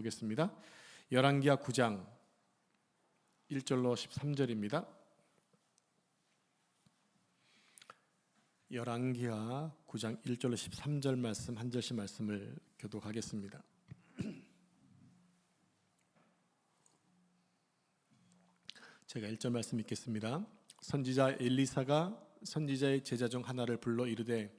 보겠습니다. 열왕기하 9장 1절로 13절입니다. 열왕기하 9장 1절로 13절 말씀 한 절씩 말씀을 교독하겠습니다. 제가 1절 말씀 읽겠습니다. 선지자 엘리사가 선지자의 제자 중 하나를 불러 이르되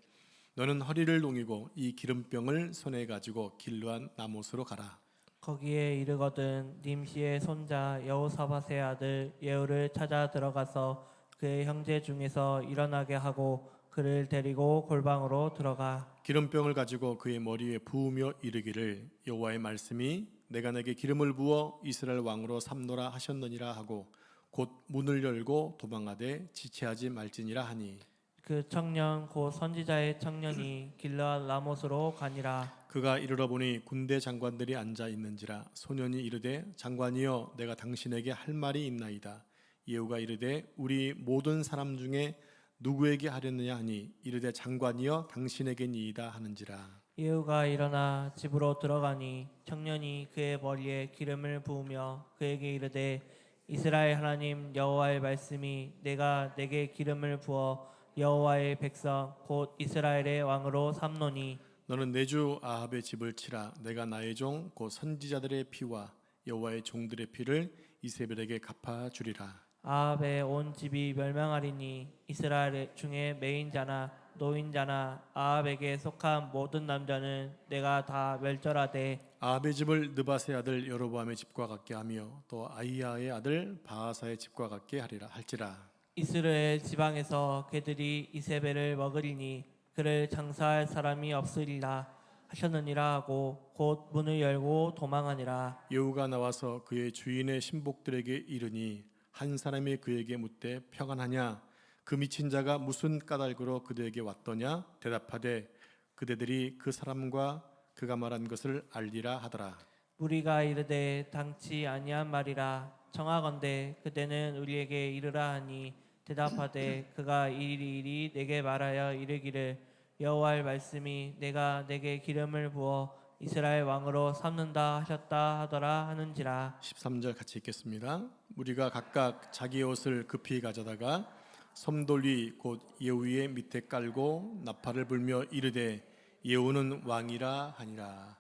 너는 허리를 동이고 이 기름병을 손에 가지고 길르한 나못으로 가라. 거기에 이르거든 님시의 손자 여호사밧의 아들 예후를 찾아 들어가서 그의 형제 중에서 일어나게 하고 그를 데리고 골방으로 들어가 기름병을 가지고 그의 머리에 부으며 이르기를 여호와의 말씀이 내가 내게 기름을 부어 이스라엘 왕으로 삼노라 하셨느니라 하고 곧 문을 열고 도망하되 지체하지 말지니라 하니 그 청년 곧 선지자의 청년이 길르앗 라못으로 가니라. 그가 이르러 보니 군대 장관들이 앉아 있는지라 소년이 이르되 장관이여 내가 당신에게 할 말이 있나이다. 예후가 이르되 우리 모든 사람 중에 누구에게 하렸느냐 하니 이르되 장관이여 당신에게니이다 하는지라. 예후가 일어나 집으로 들어가니 청년이 그의 머리에 기름을 부으며 그에게 이르되 이스라엘 하나님 여호와의 말씀이 내가 내게 기름을 부어 여호와의 백성 곧 이스라엘의 왕으로 삼노니 너는 내 주 아합의 집을 치라. 내가 나의 종 곧 선지자들의 피와 여호와의 종들의 피를 이세벨에게 갚아 주리라. 아합의 온 집이 멸망하리니 이스라엘 중에 매인자나 노인자나 아합에게 속한 모든 남자는 내가 다 멸절하되 아합의 집을 느밧의 아들 여로보암의 집과 같게 하며 또 아히야의 아들 바하사의 집과 같게 하리라 할지라. 이스라엘 지방에서 그들이 이세벨을 먹으리니 그를 장사할 사람이 없으리라 하셨느니라 하고 곧 문을 열고 도망하니라. 예후가 나와서 그의 주인의 신복들에게 이르니 한 사람이 그에게 묻되 평안하냐 그 미친 자가 무슨 까닭으로 그들에게 왔더냐 대답하되 그대들이 그 사람과 그가 말한 것을 알리라 하더라. 무리가 이르되 당치 아니한 말이라 청하건대 그대는 우리에게 이르라 하니 대답하되 그가 이리이리 내게 말하여 이르기를 여호와의 말씀이 내가 내게 기름을 부어 이스라엘 왕으로 삼는다 하셨다 하더라 하는지라. 13절 같이 읽겠습니다. 무리가 각각 자기의 옷을 급히 가져다가 섬돌리 곧 예후의 밑에 깔고 나팔을 불며 이르되 예후는 왕이라 하니라.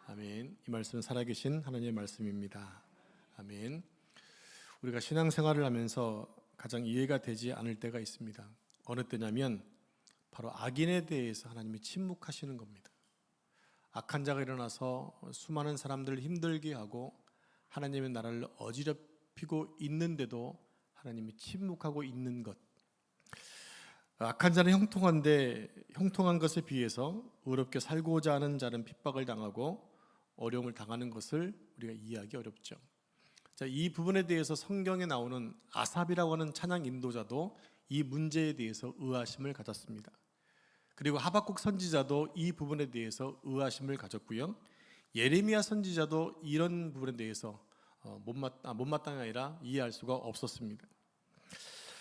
아멘. 이 말씀은 살아계신 하나님의 말씀입니다. 아멘. 우리가 신앙생활을 하면서 가장 이해가 되지 않을 때가 있습니다. 어느 때냐면 바로 악인에 대해서 하나님이 침묵하시는 겁니다. 악한 자가 일어나서 수많은 사람들을 힘들게 하고 하나님의 나라를 어지럽히고 있는데도 하나님이 침묵하고 있는 것. 악한 자는 형통한데 형통한 것에 비해서 의롭게 살고자 하는 자는 핍박을 당하고 어려움을 당하는 것을 우리가 이해하기 어렵죠. 자, 이 부분에 대해서 성경에 나오는 아삽이라고 하는 찬양 인도자도 이 문제에 대해서 의아심을 가졌습니다. 그리고 하박국 선지자도 이 부분에 대해서 의아심을 가졌고요. 예레미야 선지자도 이런 부분에 대해서 못마땅이 아니라 이해할 수가 없었습니다.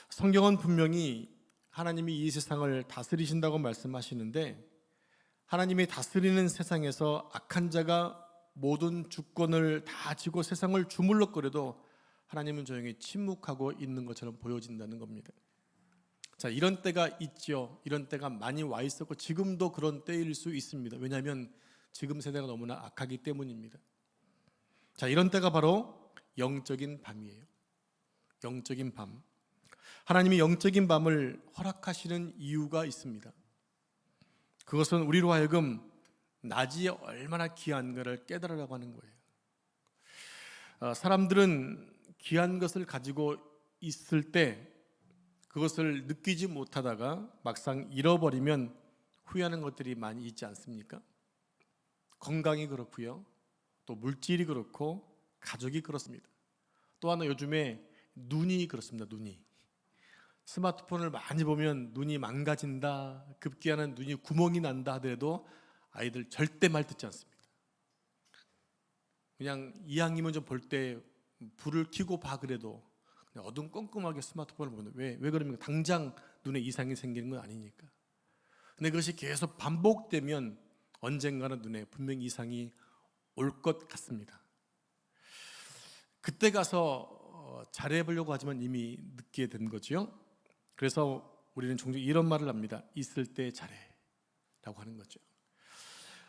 성경은 분명히 하나님이 이 세상을 다스리신다고 말씀하시는데 하나님이 다스리는 세상에서 악한 자가 모든 주권을 다 쥐고 세상을 주물럭거려도 하나님은 조용히 침묵하고 있는 것처럼 보여진다는 겁니다. 자, 이런 때가 있죠. 이런 때가 많이 와 있었고 지금도 그런 때일 수 있습니다. 왜냐하면 지금 세대가 너무나 악하기 때문입니다. 자, 이런 때가 바로 영적인 밤이에요. 영적인 밤. 하나님이 영적인 밤을 허락하시는 이유가 있습니다. 그것은 우리로 하여금 낮이 얼마나 귀한가를 깨달으라고 하는 거예요. 사람들은 귀한 것을 가지고 있을 때 그것을 느끼지 못하다가 막상 잃어버리면 후회하는 것들이 많이 있지 않습니까? 건강이 그렇고요. 또 물질이 그렇고 가족이 그렇습니다. 또 하나 요즘에 눈이 그렇습니다. 눈이. 스마트폰을 많이 보면 눈이 망가진다, 급기야는 눈이 구멍이 난다 하더라도 아이들 절대 말 듣지 않습니다. 그냥 이왕이면 좀 볼 때 불을 켜고 봐 그래도 그냥 어둠컴컴하게 스마트폰을 보는. 왜 그럽니까? 당장 눈에 이상이 생기는 건 아니니까. 근데 그것이 계속 반복되면 언젠가는 눈에 분명히 이상이 올 것 같습니다. 그때 가서 잘해보려고 하지만 이미 늦게 된 거죠. 그래서 우리는 종종 이런 말을 합니다. 있을 때 잘해라고 하는 거죠.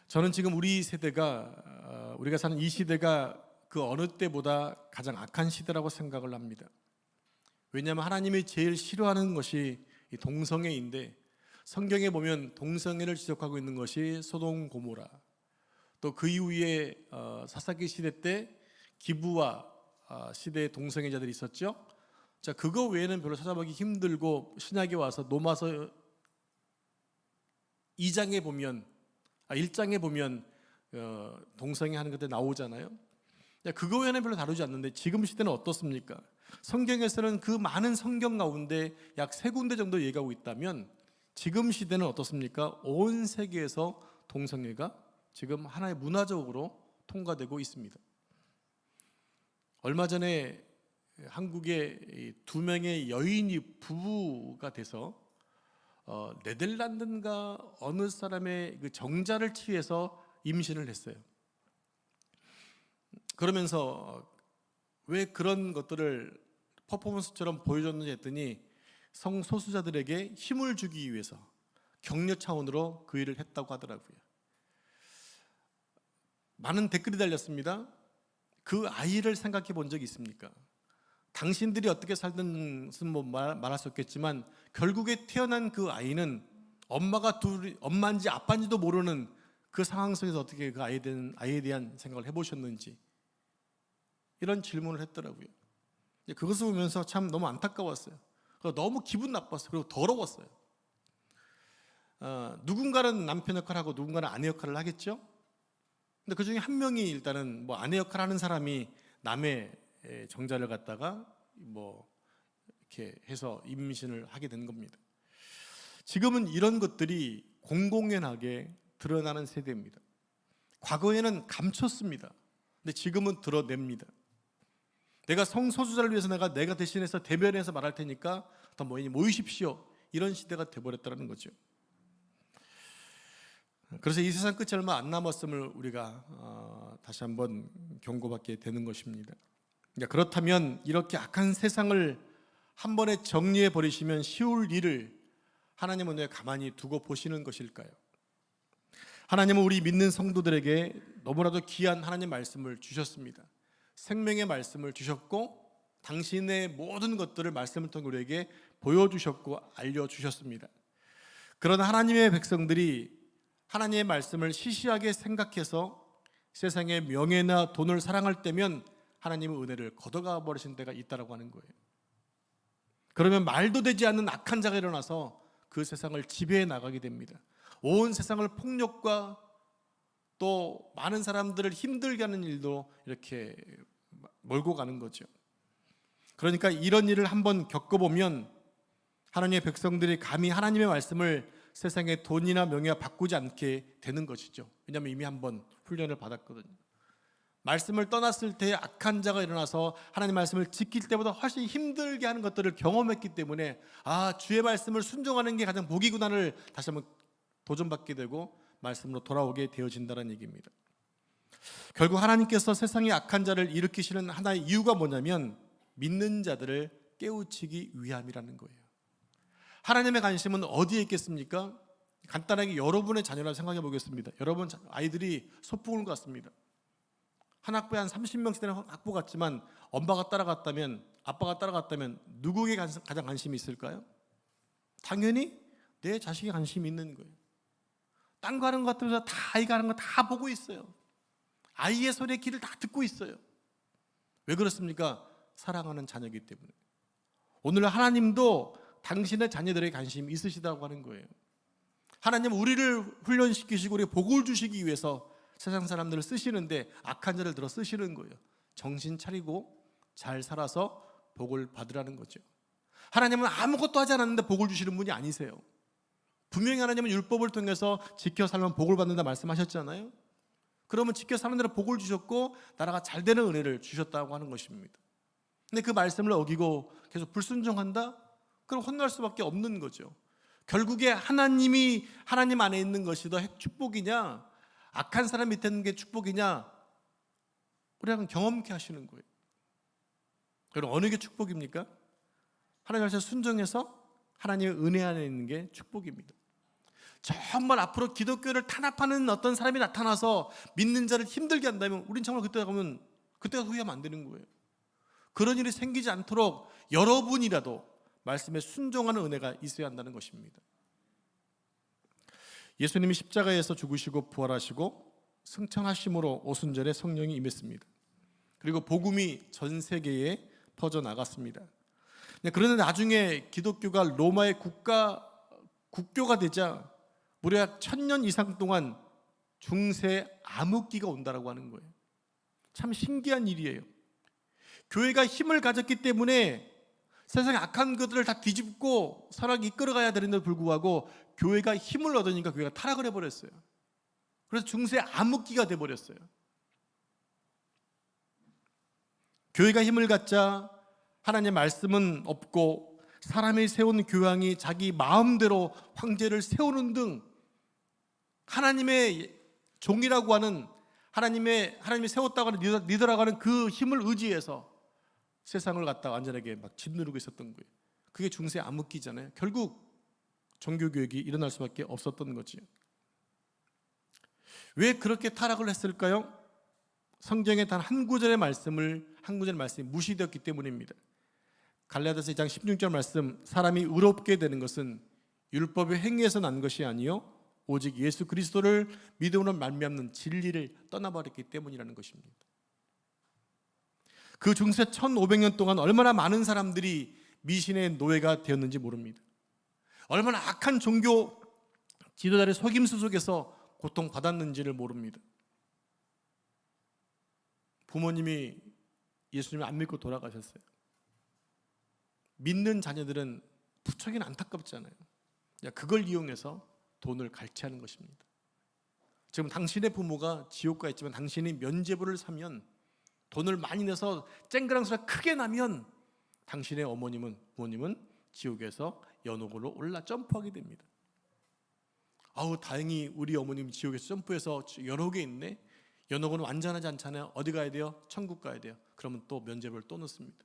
저는 지금 우리 세대가 우리가 사는 이 시대가 그 어느 때보다 가장 악한 시대라고 생각을 합니다. 왜냐하면 하나님이 제일 싫어하는 것이 이 동성애인데, 성경에 보면 동성애를 지적하고 있는 것이 소돔 고모라, 또 그 이후에 사사기 시대 때 기브와 시대의 동성애자들이 있었죠. 자, 그거 외에는 별로 찾아보기 힘들고, 신약에 와서 로마서 2장에 보면 1장에 보면 동성애 하는 것들 나오잖아요. 그거 외에는 별로 다루지 않는데, 지금 시대는 어떻습니까? 성경에서는 그 많은 성경 가운데 약 3군데 정도 얘기하고 있다면, 지금 시대는 어떻습니까? 온 세계에서 동성애가 지금 하나의 문화적으로 통과되고 있습니다. 얼마 전에 한국에 2명의 여인이 부부가 돼서 네덜란드인가 어느 사람의 그 정자를 취해서 임신을 했어요. 그러면서 왜 그런 것들을 퍼포먼스처럼 보여줬는지 했더니, 성소수자들에게 힘을 주기 위해서 격려 차원으로 그 일을 했다고 하더라고요. 많은 댓글이 달렸습니다. 그 아이를 생각해 본 적이 있습니까? 당신들이 어떻게 살든 뭐 말할 수 없겠지만, 결국에 태어난 그 아이는 엄마인지 아빠인지도 모르는 그 상황 속에서 어떻게 그 아이에 대한 생각을 해보셨는지, 이런 질문을 했더라고요. 그것을 보면서 참 너무 안타까웠어요. 너무 기분 나빴어요. 그리고 더러웠어요. 누군가는 남편 역할을 하고 누군가는 아내 역할을 하겠죠. 근데 그 중에 한 명이 일단은 뭐 아내 역할을 하는 사람이 남의 정자를 갖다가 뭐 이렇게 해서 임신을 하게 된 겁니다. 지금은 이런 것들이 공공연하게 드러나는 세대입니다. 과거에는 감췄습니다. 근데 지금은 드러냅니다. 내가 성소수자를 위해서 내가 대신해서 대변해서 말할 테니까 더 모이십시오, 이런 시대가 돼버렸다는 거죠. 그래서 이 세상 끝이 얼마 안 남았음을 우리가 다시 한번 경고받게 되는 것입니다. 그렇다면 이렇게 악한 세상을 한 번에 정리해 버리시면 쉬울 일을 하나님은 왜 가만히 두고 보시는 것일까요? 하나님은 우리 믿는 성도들에게 너무나도 귀한 하나님 말씀을 주셨습니다. 생명의 말씀을 주셨고, 당신의 모든 것들을 말씀을 통해 우리에게 보여주셨고 알려주셨습니다. 그런 하나님의 백성들이 하나님의 말씀을 시시하게 생각해서 세상의 명예나 돈을 사랑할 때면 하나님의 은혜를 걷어가 버리신 때가 있다고 하는 거예요. 그러면 말도 되지 않는 악한 자가 일어나서 그 세상을 지배해 나가게 됩니다. 온 세상을 폭력과 또 많은 사람들을 힘들게 하는 일도 이렇게 몰고 가는 거죠. 그러니까 이런 일을 한번 겪어보면 하나님의 백성들이 감히 하나님의 말씀을 세상의 돈이나 명예와 바꾸지 않게 되는 것이죠. 왜냐하면 이미 한번 훈련을 받았거든요. 말씀을 떠났을 때 악한 자가 일어나서 하나님 말씀을 지킬 때보다 훨씬 힘들게 하는 것들을 경험했기 때문에, 주의 말씀을 순종하는 게 가장 복이구나를 다시 한번 도전받게 되고 말씀으로 돌아오게 되어진다는 얘기입니다. 결국 하나님께서 세상의 악한 자를 일으키시는 하나의 이유가 뭐냐면, 믿는 자들을 깨우치기 위함이라는 거예요. 하나님의 관심은 어디에 있겠습니까? 간단하게 여러분의 자녀라 생각해 보겠습니다. 여러분 아이들이 소풍을 갔습니다. 한 학부에 한 30명씩 되는 학부 같지만, 엄마가 따라갔다면, 아빠가 따라갔다면 누구에게 가장 관심이 있을까요? 당연히 내 자식이 관심이 있는 거예요. 딴 거 하는 것 같으면서 다 아이가 하는 거 다 보고 있어요. 아이의 소리에 귀를 다 듣고 있어요. 왜 그렇습니까? 사랑하는 자녀이기 때문에. 오늘 하나님도 당신의 자녀들에게 관심이 있으시다고 하는 거예요. 하나님은 우리를 훈련시키시고 우리에게 복을 주시기 위해서 세상 사람들을 쓰시는데, 악한 자를 들어 쓰시는 거예요. 정신 차리고 잘 살아서 복을 받으라는 거죠. 하나님은 아무것도 하지 않았는데 복을 주시는 분이 아니세요. 분명히 하나님은 율법을 통해서 지켜 살면 복을 받는다 말씀하셨잖아요. 그러면 지켜 사는 대로 복을 주셨고 나라가 잘 되는 은혜를 주셨다고 하는 것입니다. 근데 그 말씀을 어기고 계속 불순종한다? 그럼 혼날 수밖에 없는 거죠. 결국에 하나님 안에 있는 것이 더 축복이냐, 악한 사람 밑에 있는 게 축복이냐, 우리가 경험케 하시는 거예요. 그럼 어느 게 축복입니까? 하나님 말씀에 순종해서 하나님의 은혜 안에 있는 게 축복입니다. 정말 앞으로 기독교를 탄압하는 어떤 사람이 나타나서 믿는 자를 힘들게 한다면 우린 정말 그때가 후회하면 안 되는 거예요. 그런 일이 생기지 않도록 여러분이라도 말씀에 순종하는 은혜가 있어야 한다는 것입니다. 예수님이 십자가에서 죽으시고 부활하시고 승천하심으로 오순절에 성령이 임했습니다. 그리고 복음이 전 세계에 퍼져나갔습니다. 그런데 나중에 기독교가 로마의 국교가 되자 무려 1000년 이상 동안 중세 암흑기가 온다라고 하는 거예요. 참 신기한 일이에요. 교회가 힘을 가졌기 때문에 세상의 악한 것들을 다 뒤집고 선하게 이끌어가야 되는데도 불구하고 교회가 힘을 얻으니까 교회가 타락을 해버렸어요. 그래서 중세 암흑기가 돼버렸어요. 교회가 힘을 갖자 하나님의 말씀은 없고 사람이 세운 교황이 자기 마음대로 황제를 세우는 등 하나님의 종이라고 하는 하나님이 세웠다고 하는 리더라고 하는 그 힘을 의지해서 세상을 갖다가 완전하게 막 짓누르고 있었던 거예요. 그게 중세 암흑기잖아요. 결국 종교교육이 일어날 수밖에 없었던 거지요. 왜 그렇게 타락을 했을까요? 성경의 단 한 구절의 말씀이 무시되었기 때문입니다. 갈라디아서 2장 16절 말씀, 사람이 의롭게 되는 것은 율법의 행위에서 난 것이 아니요 오직 예수 그리스도를 믿음으로 말미암는 진리를 떠나버렸기 때문이라는 것입니다. 그 중세 1500년 동안 얼마나 많은 사람들이 미신의 노예가 되었는지 모릅니다. 얼마나 악한 종교 지도자의 속임수 속에서 고통받았는지를 모릅니다. 부모님이 예수님을 안 믿고 돌아가셨어요. 믿는 자녀들은 부쩍이는 안타깝잖아요. 그걸 이용해서 돈을 갈취하는 것입니다. 지금 당신의 부모가 지옥 가 있지만 당신이 면죄부를 사면 돈을 많이 내서 쨍그랑 소리가 크게 나면 당신의 부모님은 지옥에서 연옥으로 올라 점프하게 됩니다. 다행히 우리 어머님 지옥에서 점프해서 연옥에 있네. 연옥은 완전하지 않잖아요. 어디 가야 돼요? 천국 가야 돼요. 그러면 또 면죄부를 또 넣습니다.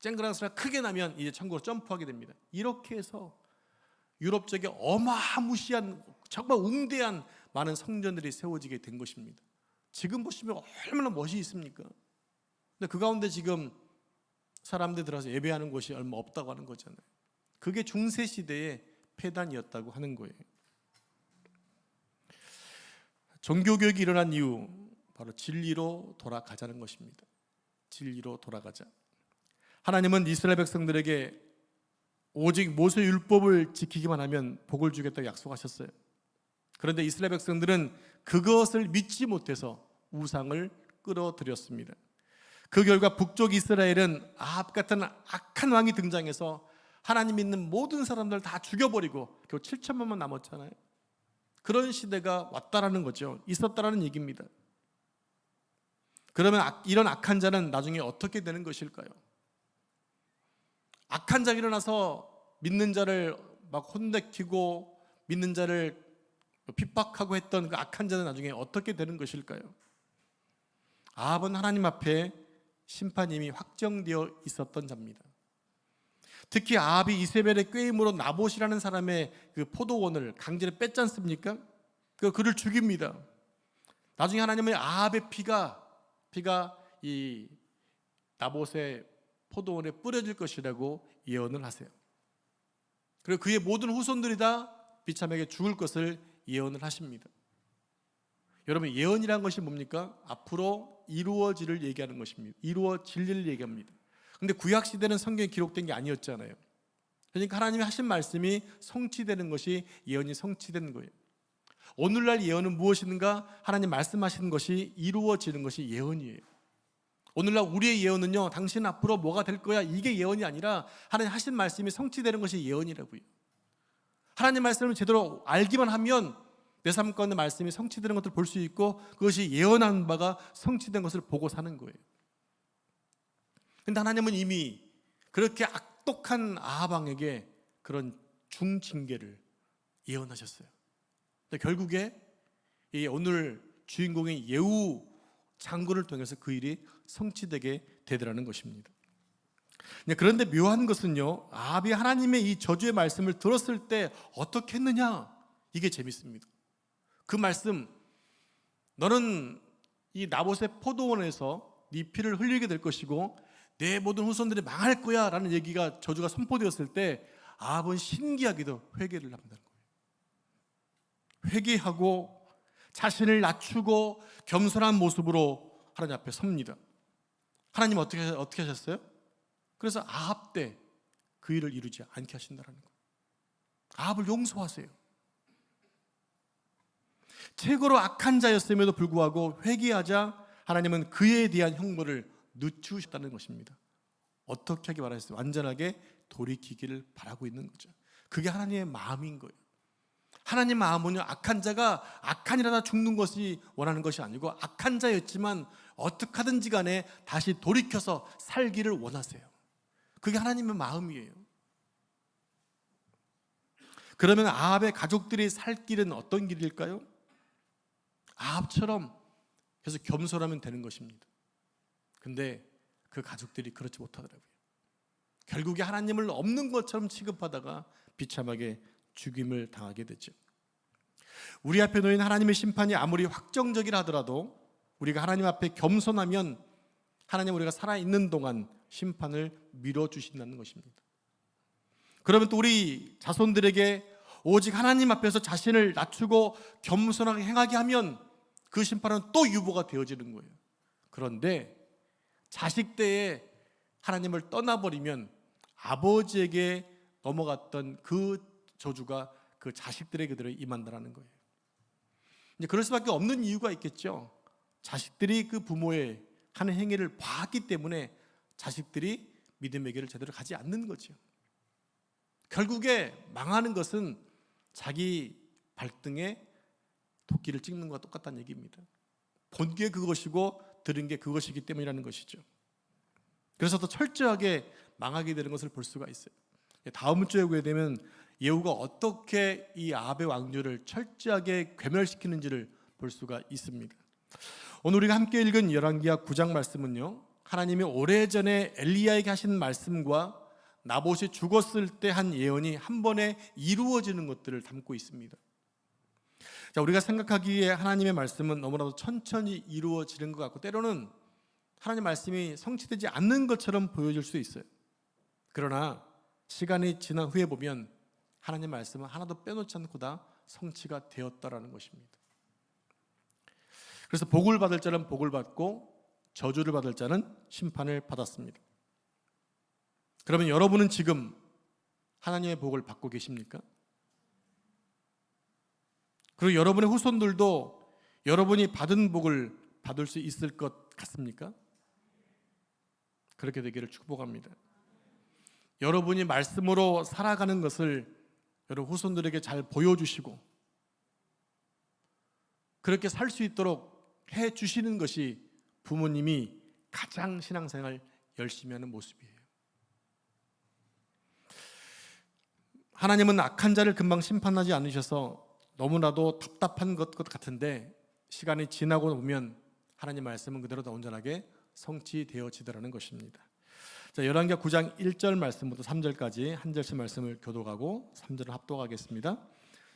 쨍그랑 소리가 크게 나면 이제 천국으로 점프하게 됩니다. 이렇게 해서 유럽 쪽에 어마무시한 정말 웅대한 많은 성전들이 세워지게 된 것입니다. 지금 보시면 얼마나 멋이 있습니까? 근데 그 가운데 지금 사람들 들어서 예배하는 곳이 얼마 없다고 하는 거잖아요. 그게 중세 시대의 폐단이었다고 하는 거예요. 종교교육이 일어난 이유, 바로 진리로 돌아가자는 것입니다. 진리로 돌아가자. 하나님은 이스라엘 백성들에게 오직 모세 율법을 지키기만 하면 복을 주겠다고 약속하셨어요. 그런데 이스라엘 백성들은 그것을 믿지 못해서 우상을 끌어들였습니다. 그 결과 북쪽 이스라엘은 아합 같은 악한 왕이 등장해서 하나님 믿는 모든 사람들 다 죽여버리고 겨우 7천만만 남았잖아요. 그런 시대가 왔다라는 거죠. 있었다라는 얘기입니다. 그러면 이런 악한 자는 나중에 어떻게 되는 것일까요? 악한 자가 일어나서 믿는 자를 막 혼내키고 믿는 자를 핍박하고 했던 그 악한 자는 나중에 어떻게 되는 것일까요? 아합은 하나님 앞에 심판이 이미 확정되어 있었던 자입니다. 특히 아합이 이세벨의 꾀임으로 나봇이라는 사람의 그 포도원을 강제로 뺐지 않습니까? 그를 죽입니다. 나중에 하나님은 아합의 피가 이 나봇의 포도원에 뿌려질 것이라고 예언을 하세요. 그리고 그의 모든 후손들이 다 비참하게 죽을 것을 예언을 하십니다. 여러분, 예언이라는 것이 뭡니까? 앞으로 이루어질을 얘기하는 것입니다. 이루어질 일을 얘기합니다. 근데 구약 시대는 성경에 기록된 게 아니었잖아요. 그러니까 하나님이 하신 말씀이 성취되는 것이 예언이 성취되는 거예요. 오늘날 예언은 무엇인가? 하나님 말씀하시는 것이 이루어지는 것이 예언이에요. 오늘날 우리의 예언은요, 당신 앞으로 뭐가 될 거야, 이게 예언이 아니라 하나님 하신 말씀이 성취되는 것이 예언이라고요. 하나님 말씀을 제대로 알기만 하면 내 삶 가운데 말씀이 성취되는 것을 볼 수 있고 그것이 예언한 바가 성취된 것을 보고 사는 거예요. 그런데 하나님은 이미 그렇게 악독한 아합 왕에게 그런 중징계를 예언하셨어요. 근데 결국에 오늘 주인공인 예후 장군을 통해서 그 일이 성취되게 되더라는 것입니다. 그런데 묘한 것은요, 아합이 하나님의 이 저주의 말씀을 들었을 때 어떻게 했느냐, 이게 재밌습니다. 그 말씀, 너는 이 나봇의 포도원에서 네 피를 흘리게 될 것이고 내 모든 후손들이 망할 거야 라는 얘기가, 저주가 선포되었을 때 아합은 신기하게도 회개를 합니다. 회개하고 자신을 낮추고 겸손한 모습으로 하나님 앞에 섭니다. 하나님 어떻게 하셨어요? 그래서 아합 때 그 일을 이루지 않게 하신다는 거예요. 아합을 용서하세요. 최고로 악한 자였음에도 불구하고 회개하자 하나님은 그에 대한 형벌을 늦추셨다는 것입니다. 어떻게 하기 바라셨어요? 완전하게 돌이키기를 바라고 있는 거죠. 그게 하나님의 마음인 거예요. 하나님 마음은요, 악한 자가 악한 일하다 죽는 것이 원하는 것이 아니고 악한 자였지만 어떻게 하든지 간에 다시 돌이켜서 살기를 원하세요. 그게 하나님의 마음이에요. 그러면 아합의 가족들이 살 길은 어떤 길일까요? 아합처럼 계속 겸손하면 되는 것입니다. 근데 그 가족들이 그렇지 못하더라고요. 결국에 하나님을 없는 것처럼 취급하다가 비참하게 죽임을 당하게 되죠. 우리 앞에 놓인 하나님의 심판이 아무리 확정적이라 하더라도 우리가 하나님 앞에 겸손하면 하나님 우리가 살아있는 동안 심판을 미뤄주신다는 것입니다. 그러면 또 우리 자손들에게 오직 하나님 앞에서 자신을 낮추고 겸손하게 행하게 하면 그 심판은 또 유보가 되어지는 거예요. 그런데 자식 때에 하나님을 떠나버리면 아버지에게 넘어갔던 그 저주가 그 자식들에게 들어 임한다는 거예요. 이제 그럴 수밖에 없는 이유가 있겠죠. 자식들이 그 부모의 하는 행위를 봤기 때문에 자식들이 믿음의 길을 제대로 가지 않는 거죠. 결국에 망하는 것은 자기 발등에 도끼를 찍는 것과 똑같다는 얘기입니다. 본 게 그것이고 들은 게 그것이기 때문이라는 것이죠. 그래서 더 철저하게 망하게 되는 것을 볼 수가 있어요. 다음 주에 보게 되면 예후가 어떻게 이 아합의 왕조를 철저하게 괴멸시키는지를 볼 수가 있습니다. 오늘 우리가 함께 읽은 열왕기하 9장 말씀은요, 하나님이 오래전에 엘리야에게 하신 말씀과 나봇이 죽었을 때 한 예언이 한 번에 이루어지는 것들을 담고 있습니다. 자, 우리가 생각하기에 하나님의 말씀은 너무나도 천천히 이루어지는 것 같고 때로는 하나님의 말씀이 성취되지 않는 것처럼 보여질 수 있어요. 그러나 시간이 지난 후에 보면 하나님의 말씀은 하나도 빼놓지 않고 다 성취가 되었다라는 것입니다. 그래서 복을 받을 자는 복을 받고 저주를 받을 자는 심판을 받았습니다. 그러면 여러분은 지금 하나님의 복을 받고 계십니까? 그리고 여러분의 후손들도 여러분이 받은 복을 받을 수 있을 것 같습니까? 그렇게 되기를 축복합니다. 여러분이 말씀으로 살아가는 것을 여러분 후손들에게 잘 보여주시고 그렇게 살 수 있도록 해주시는 것이 부모님이 가장 신앙생활 열심히 하는 모습이에요. 하나님은 악한 자를 금방 심판하지 않으셔서 너무나도 답답한 것 같은데 시간이 지나고 보면 하나님 말씀은 그대로 더 온전하게 성취되어지더라는 것입니다. 자, 열왕기하 9장 1절 말씀부터 3절까지 한 절씩 말씀을 교독하고 3절을 합독하겠습니다.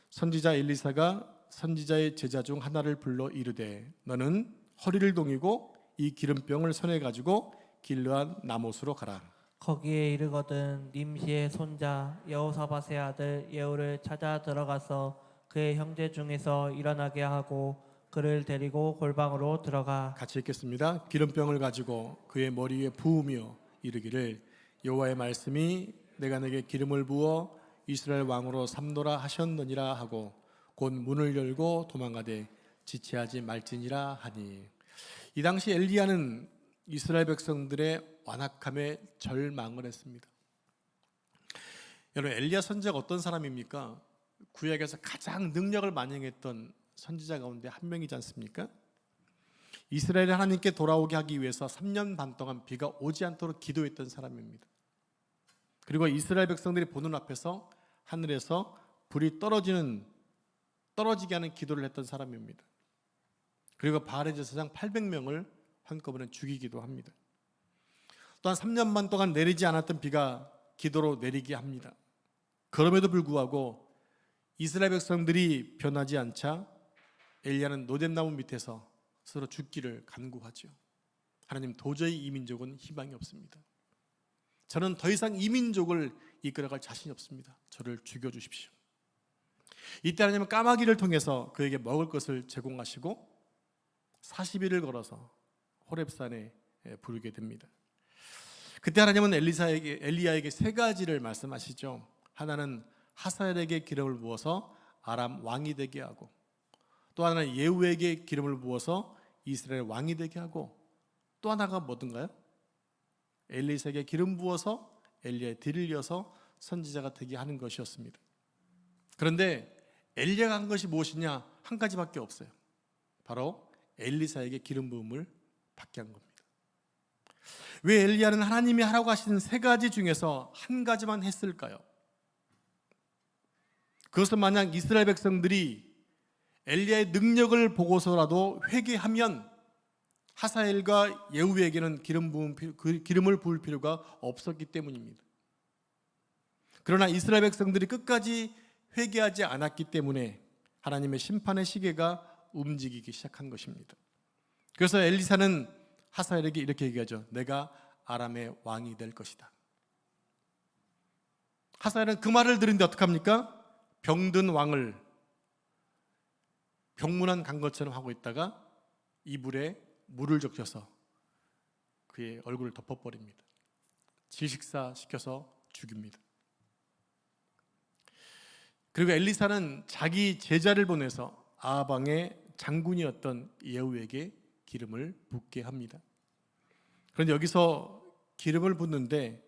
선지자 엘리사가 선지자의 제자 중 하나를 불러 이르되 너는 허리를 동이고 이 기름병을 손에 가지고 길르한 나못으로 가라. 거기에 이르거든 님시의 손자 여호사밧의 아들 예후를 찾아 들어가서 그의 형제 중에서 일어나게 하고 그를 데리고 골방으로 들어가. 같이 읽겠습니다. 기름병을 가지고 그의 머리 위에 부으며 이르기를 여호와의 말씀이 내가 내게 기름을 부어 이스라엘 왕으로 삼노라 하셨느니라 하고 곧 문을 열고 도망가되 지체하지 말지니라 하니. 이 당시 엘리야는 이스라엘 백성들의 완악함에 절망을 했습니다. 여러분, 엘리야 선지자가 어떤 사람입니까? 구약에서 가장 능력을 많이 행했던 선지자 가운데 한 명이지 않습니까? 이스라엘이 하나님께 돌아오게 하기 위해서 3년 반 동안 비가 오지 않도록 기도했던 사람입니다. 그리고 이스라엘 백성들이 보는 앞에서 하늘에서 불이 떨어지게 하는 기도를 했던 사람입니다. 그리고 바알의 제사장 800명을 한꺼번에 죽이기도 합니다. 또한 3년만 동안 내리지 않았던 비가 기도로 내리게 합니다. 그럼에도 불구하고 이스라엘 백성들이 변하지 않자 엘리야는 노뎀나무 밑에서 서로 죽기를 간구하죠. 하나님, 도저히 이 민족은 희망이 없습니다. 저는 더 이상 이 민족을 이끌어갈 자신이 없습니다. 저를 죽여주십시오. 이때 하나님은 까마귀를 통해서 그에게 먹을 것을 제공하시고 40일을 걸어서 호렙산에 부르게 됩니다. 그때 하나님은 엘리야에게 세 가지를 말씀하시죠. 하나는 하사엘에게 기름을 부어서 아람 왕이 되게 하고, 또 하나는 예후에게 기름을 부어서 이스라엘 왕이 되게 하고, 또 하나가 뭐든가요? 엘리사에게 기름 부어서 엘리야의 뒤를 이어서 선지자가 되게 하는 것이었습니다. 그런데 엘리야가 한 것이 무엇이냐? 한 가지밖에 없어요. 바로 엘리사에게 기름 부음을 받게 한 겁니다. 왜 엘리야는 하나님이 하라고 하시는 세 가지 중에서 한 가지만 했을까요? 그것은 만약 이스라엘 백성들이 엘리야의 능력을 보고서라도 회개하면 하사엘과 예후에게는 기름을 부을 필요가 없었기 때문입니다. 그러나 이스라엘 백성들이 끝까지 회개하지 않았기 때문에 하나님의 심판의 시계가 움직이기 시작한 것입니다. 그래서 엘리사는 하사엘에게 이렇게 얘기하죠. 내가 아람의 왕이 될 것이다. 하사엘은 그 말을 들은데 어떡합니까? 병든 왕을 병문안 간 것처럼 하고 있다가 이불에 물을 적셔서 그의 얼굴을 덮어버립니다. 질식사 시켜서 죽입니다. 그리고 엘리사는 자기 제자를 보내서 아방의 장군이었던 예후에게 기름을 붓게 합니다. 그런데 여기서 기름을 붓는데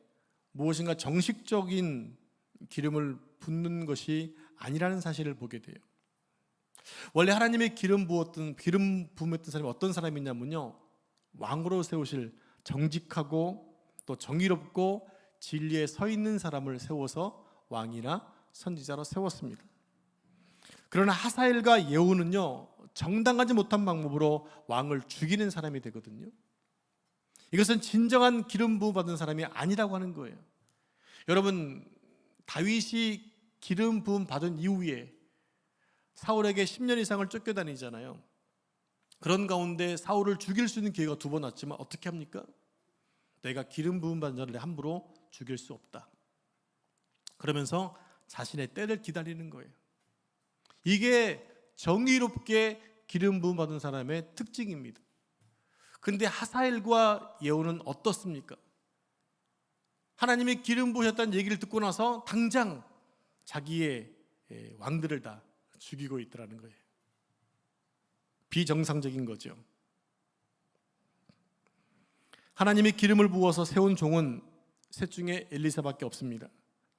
무엇인가 정식적인 기름을 붓는 것이 아니라는 사실을 보게 돼요. 원래 하나님의 기름 부음했던 사람이 어떤 사람이냐면요, 왕으로 세우실 정직하고 또 정의롭고 진리에 서 있는 사람을 세워서 왕이나 선지자로 세웠습니다. 그러나 하사엘과 예후는요, 정당하지 못한 방법으로 왕을 죽이는 사람이 되거든요. 이것은 진정한 기름 부음 받은 사람이 아니라고 하는 거예요. 여러분, 다윗이 기름 부음 받은 이후에 사울에게 10년 이상을 쫓겨다니잖아요. 그런 가운데 사울을 죽일 수 있는 기회가 2번 왔지만 어떻게 합니까? 내가 기름 부음 받은 자를 함부로 죽일 수 없다. 그러면서 자신의 때를 기다리는 거예요. 이게 정의롭게 기름 부음 받은 사람의 특징입니다. 근데 하사엘과 예후는 어떻습니까? 하나님이 기름 부으셨다는 얘기를 듣고 나서 당장 자기의 왕들을 다 죽이고 있더라는 거예요. 비정상적인 거죠. 하나님이 기름을 부어서 세운 종은 셋 중에 엘리사밖에 없습니다.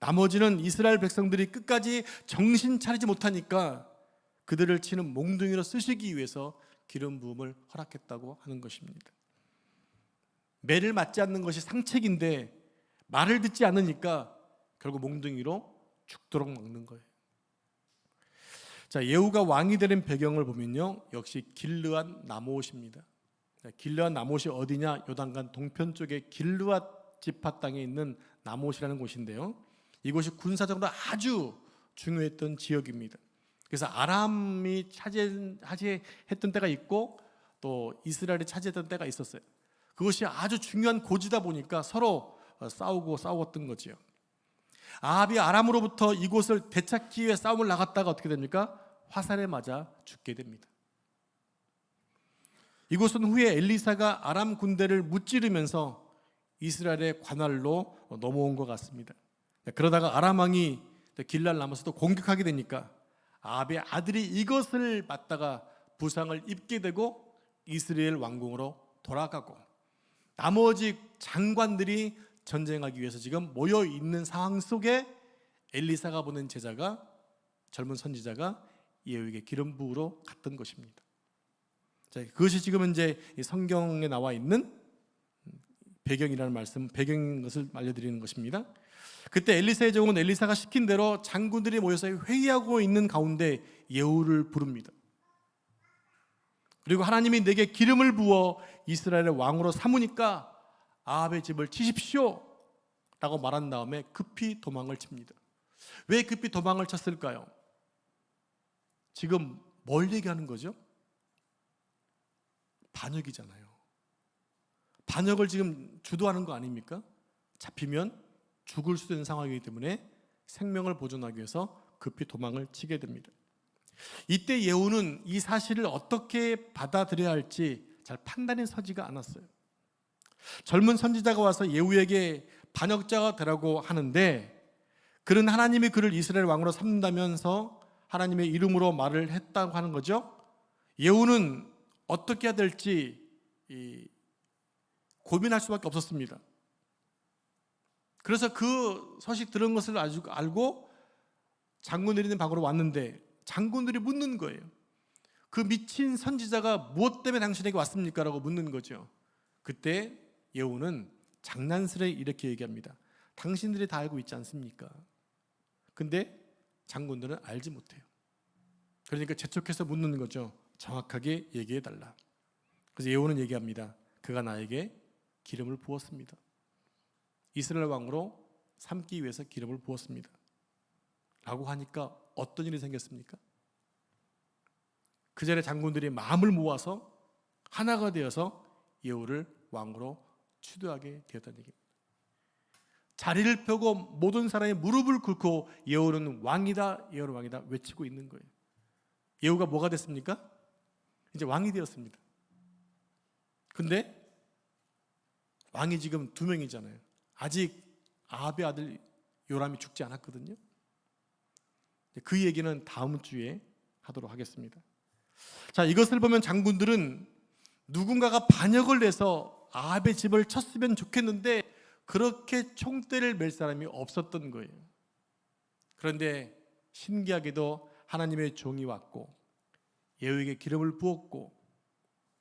나머지는 이스라엘 백성들이 끝까지 정신 차리지 못하니까 그들을 치는 몽둥이로 쓰시기 위해서 기름 부음을 허락했다고 하는 것입니다. 매를 맞지 않는 것이 상책인데 말을 듣지 않으니까 결국 몽둥이로 죽도록 막는 거예요. 자, 예후가 왕이 되는 배경을 보면요, 역시 길르앗 나못입니다. 길르앗 나못이 어디냐? 요단강 동편 쪽에 길르앗 지파 땅에 있는 나못이라는 곳인데요, 이곳이 군사적으로 아주 중요했던 지역입니다. 그래서 아람이 차지했던 때가 있고 또 이스라엘이 차지했던 때가 있었어요. 그것이 아주 중요한 고지다 보니까 서로 싸웠던 거지요. 아합이 아람으로부터 이곳을 되찾기 위해 싸움을 나갔다가 어떻게 됩니까? 화살에 맞아 죽게 됩니다. 이곳은 후에 엘리사가 아람 군대를 무찌르면서 이스라엘의 관할로 넘어온 것 같습니다. 그러다가 아람 왕이 길랄 나못을 공격하게 되니까 아합의 아들이 이것을 맞다가 부상을 입게 되고 이스라엘 왕궁으로 돌아가고, 나머지 장관들이 전쟁하기 위해서 지금 모여 있는 상황 속에 엘리사가 보낸 제자가, 젊은 선지자가 예후에게 기름 부으러 갔던 것입니다. 자, 그것이 지금 이제 성경에 나와 있는 배경이라는 말씀, 배경인 것을 알려드리는 것입니다. 그때 엘리사의 종은 엘리사가 시킨 대로 장군들이 모여서 회의하고 있는 가운데 예후를 부릅니다. 그리고 하나님이 내게 기름을 부어 이스라엘의 왕으로 삼으니까 아합의 집을 치십시오 라고 말한 다음에 급히 도망을 칩니다. 왜 급히 도망을 쳤을까요? 지금 뭘 얘기하는 거죠? 반역이잖아요. 반역을 지금 주도하는 거 아닙니까? 잡히면 죽을 수도 있는 상황이기 때문에 생명을 보존하기 위해서 급히 도망을 치게 됩니다. 이때 예후는 이 사실을 어떻게 받아들여야 할지 잘 판단이 서지가 않았어요. 젊은 선지자가 와서 예후에게 반역자가 되라고 하는데, 그는 하나님이 그를 이스라엘 왕으로 삼는다면서 하나님의 이름으로 말을 했다고 하는 거죠. 예후는 어떻게 해야 될지 고민할 수밖에 없었습니다. 그래서 그 소식 들은 것을 알고 장군들이 있는 방으로 왔는데 장군들이 묻는 거예요. 그 미친 선지자가 무엇 때문에 당신에게 왔습니까? 라고 묻는 거죠. 그때 예후는 장난스레 이렇게 얘기합니다. 당신들이 다 알고 있지 않습니까? 근데 장군들은 알지 못해요. 그러니까 재촉해서 묻는 거죠. 정확하게 얘기해 달라. 그래서 예후는 얘기합니다. 그가 나에게 기름을 부었습니다. 이스라엘 왕으로 삼기 위해서 기름을 부었습니다. 라고 하니까 어떤 일이 생겼습니까? 그 전에 장군들이 마음을 모아서 하나가 되어서 예후를 왕으로 추대하게 되었다는 얘기입니다. 자리를 펴고 모든 사람이 무릎을 꿇고 예후는 왕이다, 예후는 왕이다 외치고 있는 거예요. 예후가 뭐가 됐습니까? 이제 왕이 되었습니다. 근데 왕이 지금 2명이잖아요. 아직 아합의 아들 요람이 죽지 않았거든요. 그 얘기는 다음 주에 하도록 하겠습니다. 자, 이것을 보면 장군들은 누군가가 반역을 해서 아합의 집을 쳤으면 좋겠는데 그렇게 총대를 맬 사람이 없었던 거예요. 그런데 신기하게도 하나님의 종이 왔고 예후에게 기름을 부었고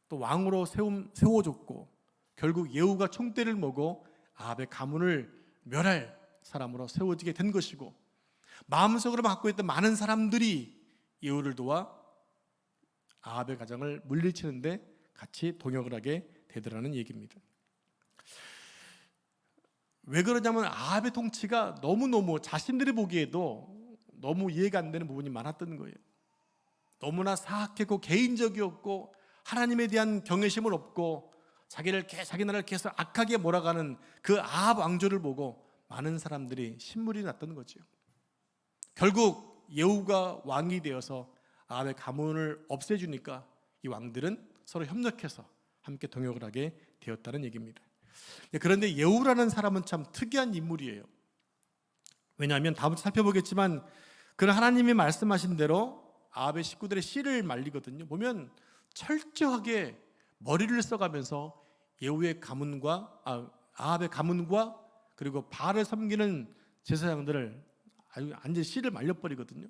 또 왕으로 세워줬고 결국 예후가 총대를 먹고 아합의 가문을 멸할 사람으로 세워지게 된 것이고, 마음속으로 갖고 있던 많은 사람들이 예후를 도와 아합의 가정을 물리치는데 같이 동역을 하게 되더라는 얘기입니다. 왜 그러냐면 아합의 통치가 너무너무 자신들이 보기에도 너무 이해가 안 되는 부분이 많았던 거예요. 너무나 사악했고 개인적이었고 하나님에 대한 경외심을 없고 자기 나라를 계속 악하게 몰아가는 그 아합 왕조를 보고 많은 사람들이 신물이 났던 거죠. 결국 예후가 왕이 되어서 아합의 가문을 없애주니까 이 왕들은 서로 협력해서 함께 동역을 하게 되었다는 얘기입니다. 그런데 예후라는 사람은 참 특이한 인물이에요. 왜냐하면 다음부터 살펴보겠지만 그는 하나님이 말씀하신 대로 아합의 식구들의 씨를 말리거든요. 보면 철저하게 머리를 써가면서 예후의 가문과 아합의 가문과 그리고 바알을 섬기는 제사장들을 완전히 씨를 말려버리거든요.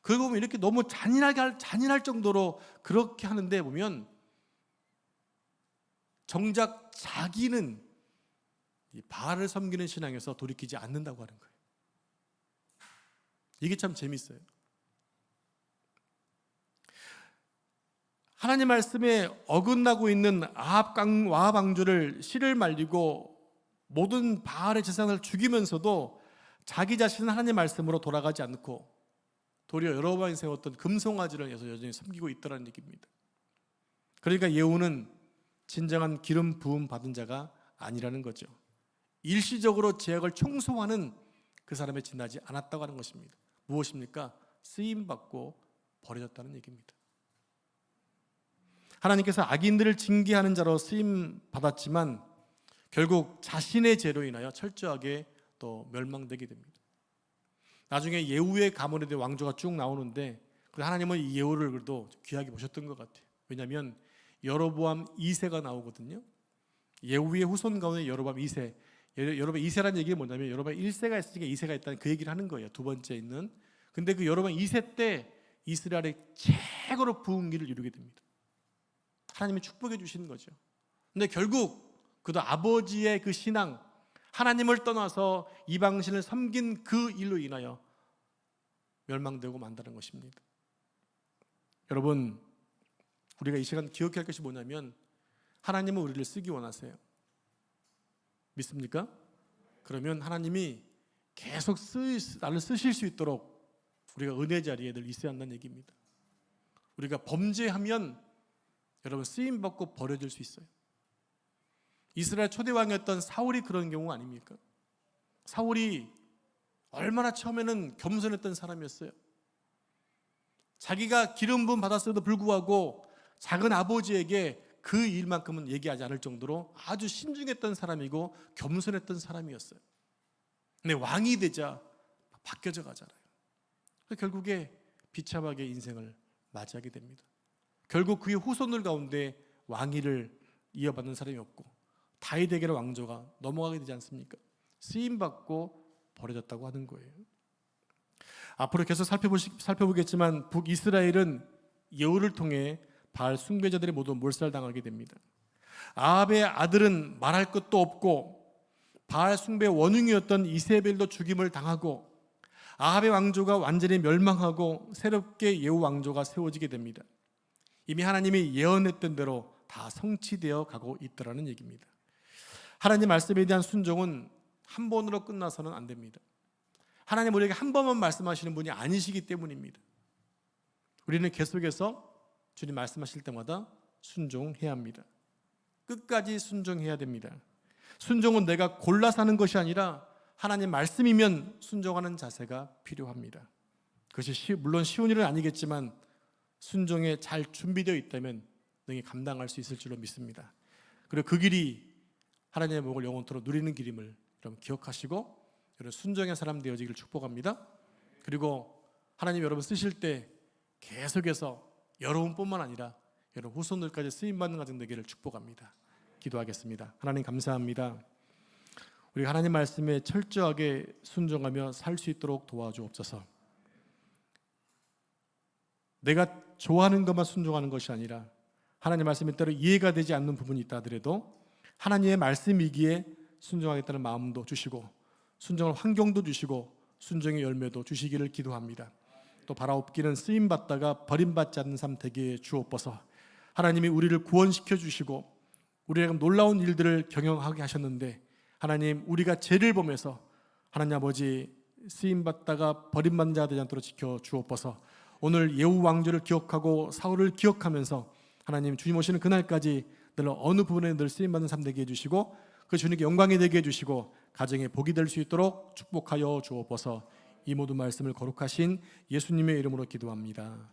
그리고 보면 이렇게 너무 잔인할 정도로 그렇게 하는데 보면 정작 자기는 이 바알을 섬기는 신앙에서 돌이키지 않는다고 하는 거예요. 이게 참 재밌어요. 하나님 말씀에 어긋나고 있는 아합 왕조를 씨를 말리고 모든 바알의 제사장을 죽이면서도 자기 자신은 하나님 말씀으로 돌아가지 않고 도리어 여로보암이 세웠던 금송아지를 여전히 섬기고 있더라는 얘기입니다. 그러니까 예후는 진정한 기름 부음 받은 자가 아니라는 거죠. 일시적으로 죄악을 청소하는 그 사람에 지나지 않았다고 하는 것입니다. 무엇입니까? 쓰임받고 버려졌다는 얘기입니다. 하나님께서 악인들을 징계하는 자로 쓰임 받았지만 결국 자신의 죄로 인하여 철저하게 또 멸망되게 됩니다. 나중에 예후의 가문에 대한 왕조가 쭉 나오는데 하나님은 이 예후를 그래도 귀하게 보셨던 것 같아요. 왜냐하면 여로보암 2세가 나오거든요. 예후의 후손 가운데 여로보암 2세. 여로보암 2세라는 얘기가 뭐냐면 여로보암 1세가 있으니까 2세가 있다는 그 얘기를 하는 거예요. 두 번째 있는. 근데 그 여로보암 2세 때 이스라엘의 최고로 부흥기를 이루게 됩니다. 하나님이 축복해 주시는 거죠. 근데 결국 그도 아버지의 그 신앙, 하나님을 떠나서 이방신을 섬긴 그 일로 인하여 멸망되고 만다는 것입니다. 여러분, 우리가 이 시간 기억해야 할 것이 뭐냐면 하나님은 우리를 쓰기 원하세요. 믿습니까? 그러면 하나님이 계속 나를 쓰실 수 있도록 우리가 은혜 자리에 늘 있어야 한다는 얘기입니다. 우리가 범죄하면 여러분 쓰임받고 버려질 수 있어요. 이스라엘 초대왕이었던 사울이 그런 경우 아닙니까? 사울이 얼마나 처음에는 겸손했던 사람이었어요. 자기가 기름 부음 받았음에도 불구하고 작은 아버지에게 그 일만큼은 얘기하지 않을 정도로 아주 신중했던 사람이고 겸손했던 사람이었어요. 근데 왕이 되자 바뀌어져 가잖아요. 결국에 비참하게 인생을 맞이하게 됩니다. 결국 그의 후손들 가운데 왕위를 이어받는 사람이 없고 다윗에게는 왕조가 넘어가게 되지 않습니까? 쓰임받고 버려졌다고 하는 거예요. 앞으로 계속 살펴보겠지만 북이스라엘은 여우를 통해 바알 숭배자들이 모두 몰살당하게 됩니다. 아합의 아들은 말할 것도 없고 바알 숭배 원흉이었던 이세벨도 죽임을 당하고 아합의 왕조가 완전히 멸망하고 새롭게 예후 왕조가 세워지게 됩니다. 이미 하나님이 예언했던 대로 다 성취되어 가고 있더라는 얘기입니다. 하나님 말씀에 대한 순종은 한 번으로 끝나서는 안 됩니다. 하나님 우리에게 한 번만 말씀하시는 분이 아니시기 때문입니다. 우리는 계속해서 주님 말씀하실 때마다 순종해야 합니다. 끝까지 순종해야 됩니다. 순종은 내가 골라서 하는 것이 아니라 하나님 말씀이면 순종하는 자세가 필요합니다. 그것이 물론 쉬운 일은 아니겠지만 순종에 잘 준비되어 있다면 능히 감당할 수 있을 줄로 믿습니다. 그리고 그 길이 하나님의 복을 영원토록 누리는 길임을 여러분 기억하시고 여러분 순종의 사람 되어지기를 축복합니다. 그리고 하나님 여러분 쓰실 때 계속해서 여러분뿐만 아니라 여러분 후손들까지 쓰임받는 가정 되기를 축복합니다. 기도하겠습니다. 하나님 감사합니다. 우리 하나님 말씀에 철저하게 순종하며 살 수 있도록 도와주옵소서. 내가 좋아하는 것만 순종하는 것이 아니라 하나님 말씀에 따라 이해가 되지 않는 부분이 있다 하더라도 하나님의 말씀이기에 순종하겠다는 마음도 주시고 순종할 환경도 주시고 순종의 열매도 주시기를 기도합니다. 또 바라옵기는 쓰임받다가 버림받지 않는 삶 되게 주옵소서. 하나님이 우리를 구원시켜 주시고 우리가 놀라운 일들을 경영하게 하셨는데 하나님 우리가 죄를 범해서 하나님 아버지 쓰임받다가 버림받는 자 되지 않도록 지켜 주옵소서. 오늘 예후 왕조를 기억하고 사울을 기억하면서 하나님 주님 오시는 그날까지 늘 어느 부분에 늘 쓰임받는 삶 되게 해주시고 그 주님께 영광이 되게 해주시고 가정에 복이 될 수 있도록 축복하여 주옵소서. 이 모든 말씀을 거룩하신 예수님의 이름으로 기도합니다.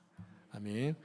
아멘.